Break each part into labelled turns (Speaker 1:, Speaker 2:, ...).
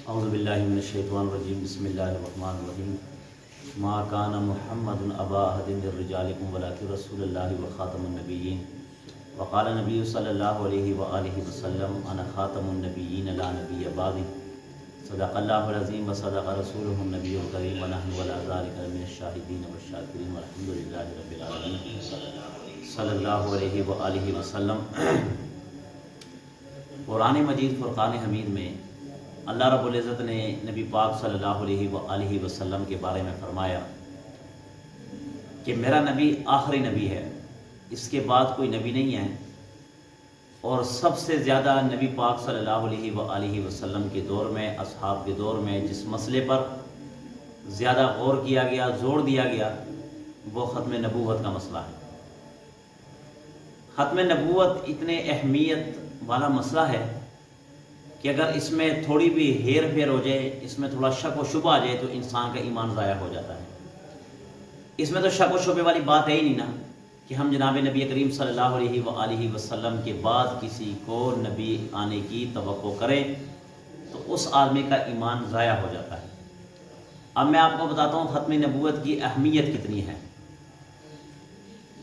Speaker 1: اعوذ باللہ من الشیطان الرجیم بسم اللہ الرحمن الرحیم ما کان محمد ابا احد من رجالکم ولکن رسول اللہ وخاتم النبیین وقال نبی صلی اللہ علیہ وآلہ وسلم انا خاتم النبیین لا نبی بعدی صدق اللہ العظیم وصدق رسولہ النبی الکریم ونحن علی ذلک من الشاہدین والشاکرین والحمد للہ رب العالمین صلی اللہ علیہ وآلہ وسلم۔ قرآن مجید فرقان حمید میں اللہ رب العزت نے نبی پاک صلی اللہ علیہ وآلہ وسلم کے بارے میں فرمایا کہ میرا نبی آخری نبی ہے، اس کے بعد کوئی نبی نہیں ہے، اور سب سے زیادہ نبی پاک صلی اللہ علیہ وآلہ وسلم کے دور میں، اصحاب کے دور میں جس مسئلے پر زیادہ غور کیا گیا، زور دیا گیا، وہ ختم نبوت کا مسئلہ ہے۔ ختم نبوت اتنے اہمیت والا مسئلہ ہے کہ اگر اس میں تھوڑی بھی ہیر پھیر ہو جائے، اس میں تھوڑا شک و شبہ آ جائے تو انسان کا ایمان ضائع ہو جاتا ہے۔ اس میں تو شک و شبے والی بات ہے ہی نہیں نا کہ ہم جناب نبی کریم صلی اللہ علیہ وآلہ وسلم کے بعد کسی کو نبی آنے کی توقع کریں تو اس آدمی کا ایمان ضائع ہو جاتا ہے۔ اب میں آپ کو بتاتا ہوں ختم نبوت کی اہمیت کتنی ہے۔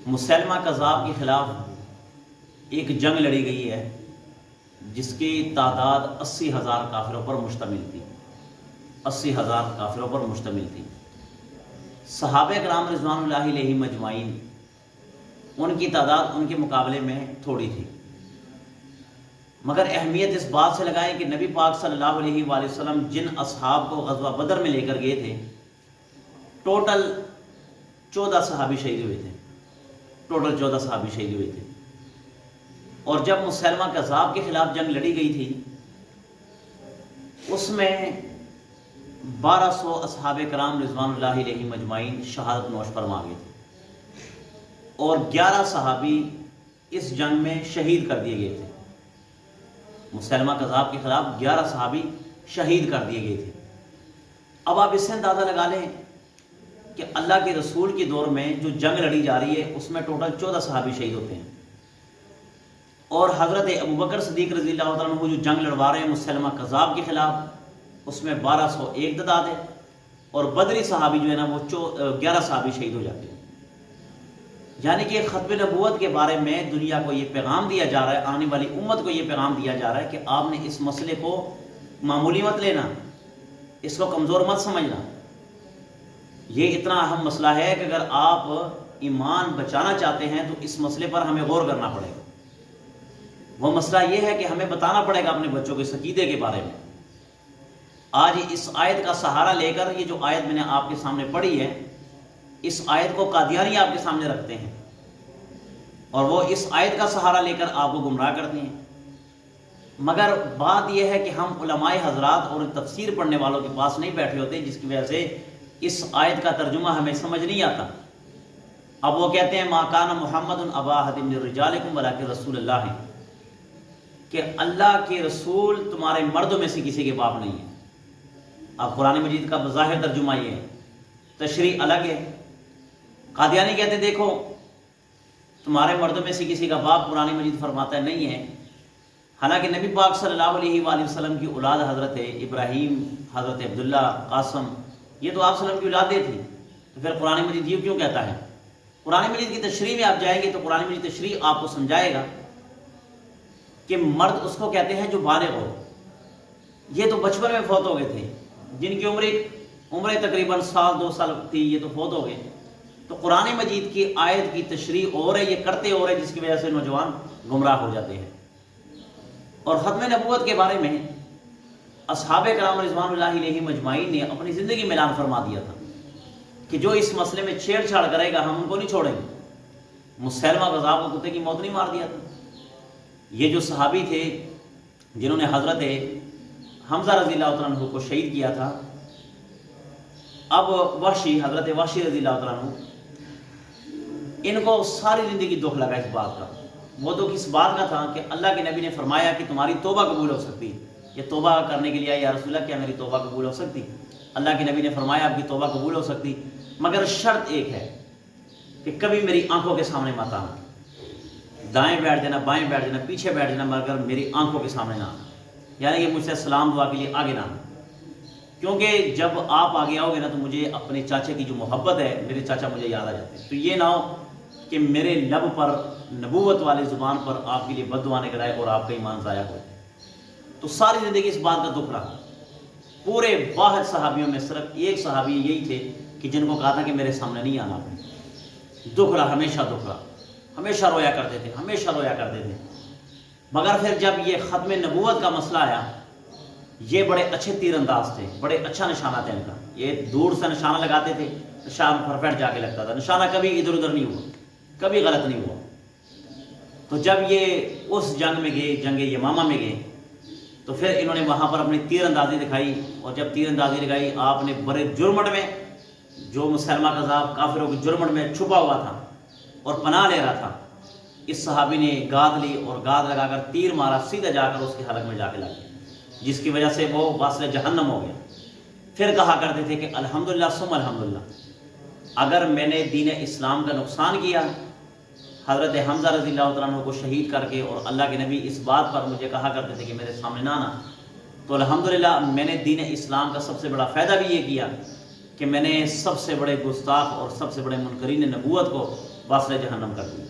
Speaker 1: مسیلمہ کذاب کے خلاف ایک جنگ لڑی گئی ہے جس کی تعداد 80,000 کافروں پر مشتمل تھی، 80,000 کافروں پر مشتمل تھی۔ صحابہ کرام رضوان اللہ علیہ مجمعین ان کی تعداد ان کے مقابلے میں تھوڑی تھی، مگر اہمیت اس بات سے لگائیں کہ نبی پاک صلی اللہ علیہ وآلہ وسلم جن اصحاب کو غزوہ بدر میں لے کر گئے تھے، ٹوٹل 14 صحابی شہید ہوئے تھے، ٹوٹل 14 صحابی شہید ہوئے تھے۔ اور جب مسیلمہ کذاب کے خلاف جنگ لڑی گئی تھی اس میں 1200 اصحاب کرام رضوان اللہ علیہ مجمعین شہادت نوش فرما گئے تھے، اور 11 صحابی اس جنگ میں شہید کر دیے گئے تھے۔ مسیلمہ کذاب کے خلاف 11 صحابی شہید کر دیے گئے تھے۔ اب آپ اس سے اندازہ لگا لیں کہ اللہ کے رسول کے دور میں جو جنگ لڑی جا رہی ہے اس میں ٹوٹل 14 صحابی شہید ہوتے ہیں، اور حضرت ابوبکر صدیق رضی اللہ عنہ جو جنگ لڑوا رہے ہیں مسیلمہ کذاب کے خلاف، اس میں 1201 تعداد ہے، اور بدری صحابی جو ہے نا وہ 11 صحابی شہید ہو جاتے ہیں۔ یعنی کہ ختم نبوت کے بارے میں دنیا کو یہ پیغام دیا جا رہا ہے، آنے والی امت کو یہ پیغام دیا جا رہا ہے کہ آپ نے اس مسئلے کو معمولی مت لینا، اس کو کمزور مت سمجھنا۔ یہ اتنا اہم مسئلہ ہے کہ اگر آپ ایمان بچانا چاہتے ہیں تو اس مسئلے پر ہمیں غور کرنا پڑے گا۔ وہ مسئلہ یہ ہے کہ ہمیں بتانا پڑے گا اپنے بچوں کے عقیدے کے بارے میں۔ آج اس آیت کا سہارا لے کر، یہ جو آیت میں نے آپ کے سامنے پڑھی ہے، اس آیت کو قادیانی آپ کے سامنے رکھتے ہیں، اور وہ اس آیت کا سہارا لے کر آپ کو گمراہ کرتے ہیں۔ مگر بات یہ ہے کہ ہم علماء حضرات اور تفسیر پڑھنے والوں کے پاس نہیں بیٹھے ہوتے، جس کی وجہ سے اس آیت کا ترجمہ ہمیں سمجھ نہیں آتا۔ اب وہ کہتے ہیں ما کان محمد ابا احد من رجالکم ولکن رسول اللہ، کہ اللہ کے رسول تمہارے مردوں میں سے کسی کے باپ نہیں ہے۔ اب قرآن مجید کا بظاہر ترجمہ یہ ہے، تشریح الگ ہے۔ قادیانی کہتے دیکھو تمہارے مردوں میں سے کسی کا باپ قرآن مجید فرماتا ہے نہیں ہے، حالانکہ نبی پاک صلی اللہ علیہ وآلہ وسلم کی اولاد حضرت ابراہیم، حضرت عبداللہ، قاسم، یہ تو آپ صلی اللہ علیہ وسلم کی اولادیں تھیں، تو پھر قرآن مجید یہ کیوں کہتا ہے؟ قرآن مجید کی تشریح میں آپ جائیں گے تو قرآن مجید تشریح آپ کو سمجھائے گا کہ مرد اس کو کہتے ہیں جو بالغ ہو۔ یہ تو بچپن میں فوت ہو گئے تھے، جن کی عمریں تقریباً 1-2 سال تھی، یہ تو فوت ہو گئے۔ تو قرآن مجید کی آیت کی تشریح اور ہے، یہ کرتے اور ہے، جس کی وجہ سے نوجوان گمراہ ہو جاتے ہیں۔ اور ختم نبوت کے بارے میں اصحاب کرام رضوان اللہ علیہ مجمعین نے اپنی زندگی میں اعلان فرما دیا تھا کہ جو اس مسئلے میں چھیڑ چھاڑ کرے گا ہم ان کو نہیں چھوڑیں گے۔ مسیلمہ کذاب کو کتے کی موت نہیں مار دیا تھا۔ یہ جو صحابی تھے جنہوں نے حضرت حمزہ رضی اللہ عنہ کو شہید کیا تھا، اب حضرت وحشی رضی اللہ عنہ، ان کو ساری زندگی دکھ لگا اس بات کا۔ وہ دکھ اس بات کا تھا کہ اللہ کے نبی نے فرمایا کہ تمہاری توبہ قبول ہو سکتی، یہ توبہ کرنے کے لیے یا رسول اللہ کیا میری توبہ قبول ہو سکتی؟ اللہ کے نبی نے فرمایا آپ کی توبہ قبول ہو سکتی، مگر شرط ایک ہے کہ کبھی میری آنکھوں کے سامنے مت آنا، دائیں بیٹھ جانا، بائیں بیٹھ جانا، پیچھے بیٹھ جانا، مگر میری آنکھوں کے سامنے نہ آنا، یعنی کہ مجھ سے سلام دعا کے لیے آگے نہ آنا۔ کیونکہ جب آپ آگے آؤ گے نا تو مجھے اپنے چاچے کی جو محبت ہے، میرے چاچا مجھے یاد آ جاتے ہیں، تو یہ نہ ہو کہ میرے لب پر نبوت والی زبان پر آپ کے لیے بد دعا نکل آئے اور آپ کا ایمان ضائع ہو۔ تو ساری زندگی اس بات کا دکھ رہا۔ پورے واحد صحابیوں میں صرف ایک صحابی یہی تھے کہ جن کو کہا تھا کہ میرے سامنے نہیں آنا۔ دکھ رہا، ہمیشہ دکھ رہا، ہمیشہ رویا کرتے تھے، ہمیشہ رویا کرتے تھے۔ مگر پھر جب یہ ختم نبوت کا مسئلہ آیا، یہ بڑے اچھے تیر انداز تھے، بڑے اچھا نشانہ تھا ان کا۔ یہ دور سے نشانہ لگاتے تھے، نشانہ پرفیکٹ جا کے لگتا تھا، نشانہ کبھی ادھر ادھر نہیں ہوا، کبھی غلط نہیں ہوا۔ تو جب یہ اس جنگ میں گئے، جنگ یمامہ میں گئے، تو پھر انہوں نے وہاں پر اپنی تیر اندازی دکھائی، اور جب تیر اندازی دکھائی آپ نے بڑے جرمٹ میں، جو مسلمہ کذاب کافروں کے جرمٹ میں چھپا ہوا تھا اور پناہ لے رہا تھا، اس صحابی نے گاد لی اور گاد لگا کر تیر مارا، سیدھا جا کر اس کے حلق میں جا کے لگ گیا، جس کی وجہ سے وہ واصل جہنم ہو گیا۔ پھر کہا کرتے تھے کہ الحمدللہ ثم الحمدللہ، اگر میں نے دین اسلام کا نقصان کیا، حضرت حمزہ رضی اللہ تعالیٰ عنہ کو شہید کر کے، اور اللہ کے نبی اس بات پر مجھے کہا کرتے تھے کہ میرے سامنے نہ آنا، تو الحمدللہ میں نے دین اسلام کا سب سے بڑا فائدہ بھی یہ کیا کہ میں نے سب سے بڑے گستاخ اور سب سے بڑے منکرین نبوت کو واصل جہنم کر دیا۔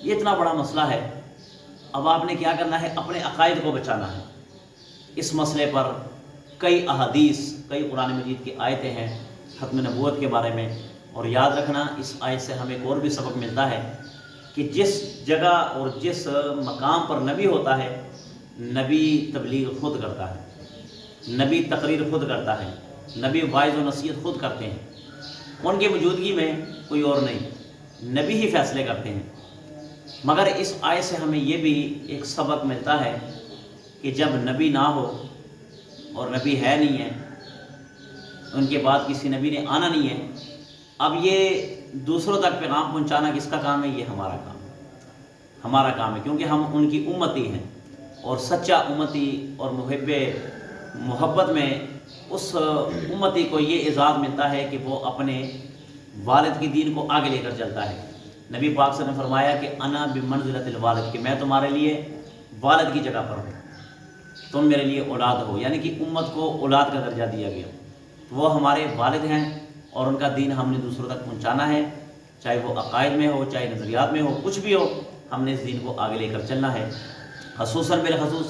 Speaker 1: یہ اتنا بڑا مسئلہ ہے۔ اب آپ نے کیا کرنا ہے؟ اپنے عقائد کو بچانا ہے۔ اس مسئلے پر کئی احادیث، کئی قرآن مجید کی آیتیں ہیں ختم نبوت کے بارے میں، اور یاد رکھنا اس آیت سے ہمیں ایک اور بھی سبق ملتا ہے کہ جس جگہ اور جس مقام پر نبی ہوتا ہے، نبی تبلیغ خود کرتا ہے، نبی تقریر خود کرتا ہے، نبی واعظ و نصیحت خود کرتے ہیں، ان کی موجودگی میں کوئی اور نہیں، نبی ہی فیصلے کرتے ہیں۔ مگر اس آیت سے ہمیں یہ بھی ایک سبق ملتا ہے کہ جب نبی نہ ہو اور نبی ہے نہیں ہے، ان کے بعد کسی نبی نے آنا نہیں ہے، اب یہ دوسروں تک پیغام پہنچانا کس کا کام ہے؟ یہ ہمارا کام ہے، ہمارا کام ہے، کیونکہ ہم ان کی امتی ہیں، اور سچا امتی اور محبت میں اس امتی کو یہ اعزاز ملتا ہے کہ وہ اپنے والد کی دین کو آگے لے کر چلتا ہے۔ نبی پاک صلی اللہ علیہ وسلم نے فرمایا کہ انا بمنزلۃ الوالد، کہ میں تمہارے لیے والد کی جگہ پر ہوں، تم میرے لیے اولاد ہو، یعنی کہ امت کو اولاد کا درجہ دیا گیا، تو وہ ہمارے والد ہیں، اور ان کا دین ہم نے دوسروں تک پہنچانا ہے، چاہے وہ عقائد میں ہو، چاہے نظریات میں ہو، کچھ بھی ہو، ہم نے اس دین کو آگے لے کر چلنا ہے۔ خصوصاً بالخصوص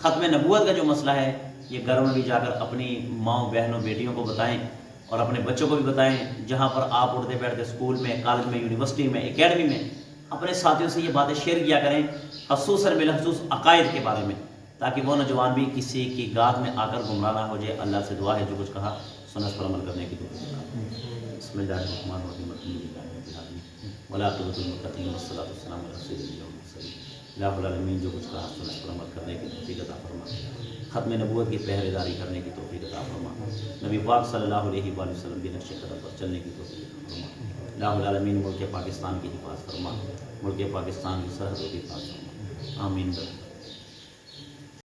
Speaker 1: ختم نبوت کا جو مسئلہ ہے، یہ گھروں میں بھی جا کر اپنی ماؤں، بہنوں، بیٹیوں کو بتائیں، اور اپنے بچوں کو بھی بتائیں، جہاں پر آپ اٹھتے بیٹھتے اسکول میں، کالج میں، یونیورسٹی میں، اکیڈمی میں، اپنے ساتھیوں سے یہ باتیں شیئر کیا کریں، خصوصاً بالخصوص عقائد کے بارے میں، تاکہ وہ نوجوان بھی کسی کی گات میں آ کر گمراہ نہ ہو جائے۔ اللہ سے دعا ہے جو کچھ کہا سنا اس پر عمل کرنے کی توفیق۔ بسم اللہ الرحمن الرحیم، اللہ العالمین، جو کچھ کہا سنا اس پر عمل کرنے کی توفیق عطا فرما، ختم نبوت کی پہرے داری کرنے کی توفیق عطا فرما، نبی پاک صلی اللہ علیہ وآلہ وسلم کی نقش قدم پر چلنے کی توفیق عطا فرما۔ اللہ العالمین ملک پاکستان کی حفاظت فرما، ملک پاکستان کی سرحدوں کی حفاظت فرما، آمین۔